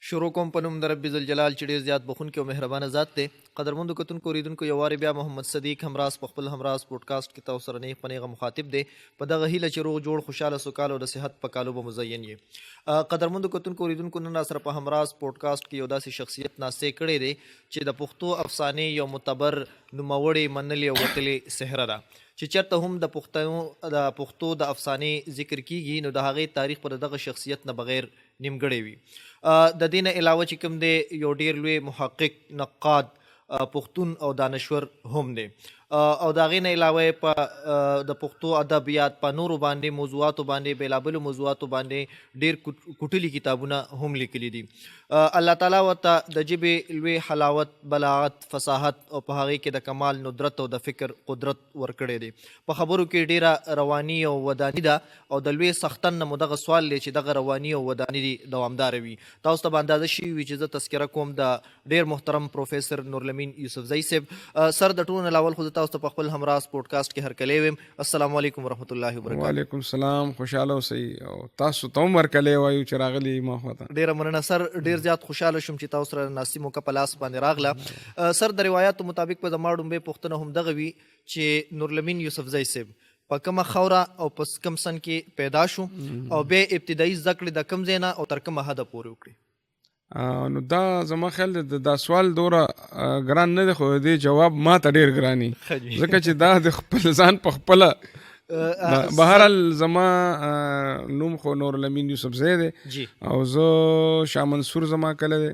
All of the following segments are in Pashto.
شروع کوم په نوم د رب ذوالجلال چې ډېر زیات بخونکی او مهربانه ذات دی. قدرمندو کتونکو اوریدونکو یو وارې بیا محمد صدیق همراز په خپل همراز پوډکاسټ کې تاسو سره نیغ په نیغه مخاطب دی په دغه هیله چې روغ جوړ خوشحاله سوکاله او د صحت په کالو به مزین یې. قدرمندو کتونکو اوریدونکو نن سره په همراز پوډکاسټ کې یو داسې شخصیت ناستې کړی دی چې د پښتو افسانې یو معتبر نوموړې منلې او وتلې څهره ده چې چېرته هم د پښتو د افسانې ذکر کیږي نو د هغې تاریخ په دغه شخصیت نه بغیر نیمګړی وي. د دې نه علاوه چې کوم دی یو ډېر لوی محقق، نقاد، پښتون او دانشور هم دی او د هغې نه علاوه په د پښتو ادبیات په نورو باندې موضوعاتو باندې بېلابېلو موضوعاتو باندې ډېر کوټلي کتابونه هم لیکلي دي. الله تعالی ورته د ژبې لوی حلاوت، بلاغت، فصاحت او په هغې کې د کمال ندرت او د فکر قدرت ورکړی دی. په خبرو کې ډېره رواني او وداني ده او د لوی سختن نه مو دغه سوال دی چې دغه رواني او وداني دوامداره وي. تاسو ته به اندازه شوي وي چې زه تذکره کوم د ډېر محترم پروفیسر نورالامین یوسفزۍ صاحب. سر د ټولو نه اول خو زه تاسو ته په خپل همراز پوډکاسټ کې هرکلی ویم. السلام علیکم ورحمت الله وبرکاتو. وعلیکم السلام، خوشحاله اوسئ او تاسو ته هم هرکلی وایو چې راغلي ما خواته. ډېره مننه سر، ډېر زیات خوشحاله شوم چې تاسو سره ناستي موقع په لاس باندې راغله. سر د روایاتو مطابق په زما ډومبۍ پوښتنه هم دغه وي چې نورالامین یوسفزۍ صاحب په کومه خاوره او په کوم سن کې پیدا شو او بیا ابتدایي زده کړې د کوم ځای نه او تر کومه حده پورې وکړې؟ نو دا زما خیال دی دا سوال دوره ګران نه دی خو دې جواب ما ته ډېر ګراني ځکه چې دا د خپل ځان په خپله بهرحال زما نوم خو نورالامین یوسفزۍ دی او زه شاه منصور زما کله دی.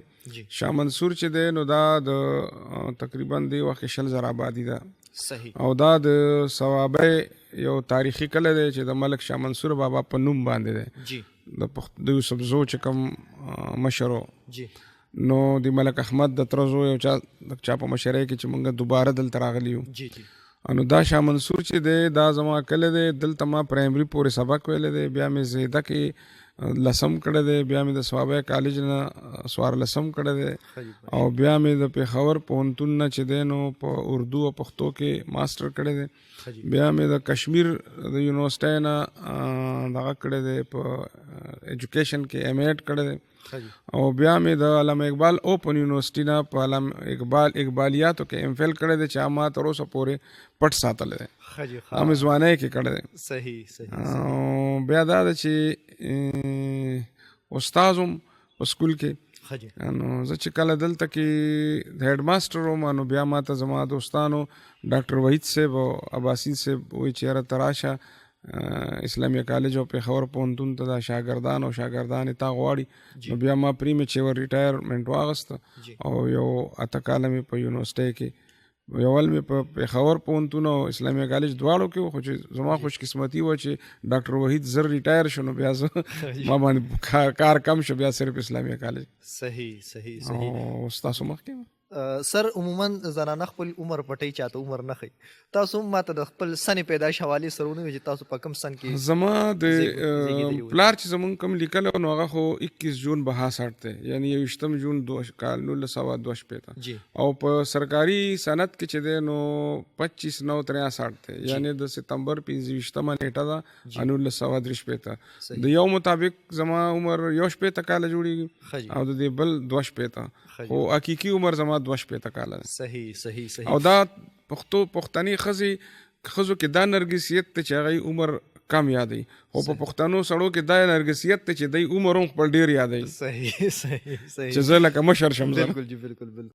شاه منصور چې دی نو دا د تقریبا دی وخت 20,000 آبادي ده او دا د صوابۍ یو تاریخي کله دی چې د ملک شاه منصور بابا په نوم باندې دی د یوسفزو چې کوم مشر نو د ملک احمد د تره زوی یو چا په مشرۍ کې چې موږ دوباره دلته راغلي یو نو دا شاه منصور چې دی دا زما کله دی دلته ما پرایمري پورې سبق ویلی دی بیا مې زیده کې لسم کړی دی بیا مې د صوابۍ کالج نه 14 کړی دی او بیا مې د پېښور پوهنتون نه چې دی نو په اردو او پښتو کې ماسټر کړی دی بیا مې د کشمیر د یونیورسټۍ نه دغه کړی دی په ایجوکیشن کې ایم ایډ کړی دی او بیا مې د علامه اقبال اوپن یونیورسټي نه په علامه اقبالیاتو کې ایم فیل کړی دی چې ما تر اوسه پورې پټ ساتلی دی مې ځوانۍ کې کړی دی. صحیح. بیا دا ده چې استاد هم په سکول کې نو زه چې کله دلته کې د هیډ ماسټر وم نو بیا ما ته زما دوستانو ډاکټر وحید صاحب او عباسي صاحب وایي چې یاره ته راشه اسلامیه کالج او پېښور پوهنتون ته دا شاګردان او شاګردانې تا غواړي نو بیا ما پریمیچور ریټایرمنټ واغسته او یو 8 کاله مې په یونیورسټۍ کې یو ول مې په پېښور پوهنتون او اسلامیه کالج دواړو کې خو چې زما خوش قسمتي وه چې ډاکټر وحید زر ریټایر شو نو بیا زه ما باندې کار کم شو بیا صرف اسلامیه کالج. صحیح. او ستاسو مخکې سر عموما زنانه خپل عمر پټی چاته عمر نه ښیي. تاسو هم ماته د خپل سنې پیدایش حوالې سره ونه وایئ چې تاسو په کوم سن کې زما د پلار چې زمونږ کوم لیکلی نو هغه خو 21 جون 62 دی یعنی 21 جون 1962 او په سرکاري سند کې چې دی نو 25/9/63 دی یعنی د ستمبر 25 نیټه ده 1963 د یو مطابق زما عمر 61 کاله جوړېږي او د دې بل 62 خو حقیقي عمر زما 62 کاله ده. صحیح. او دا پښتني ښځو کې دا نرګسیت ته چې هغوی عمر کم یادوي خو په پښتنو سړو کې دا نرګسیت ته چې دی عمر هم خپل ډېر یادوي صحیح. چې زه لکه مشر شم. بالکل.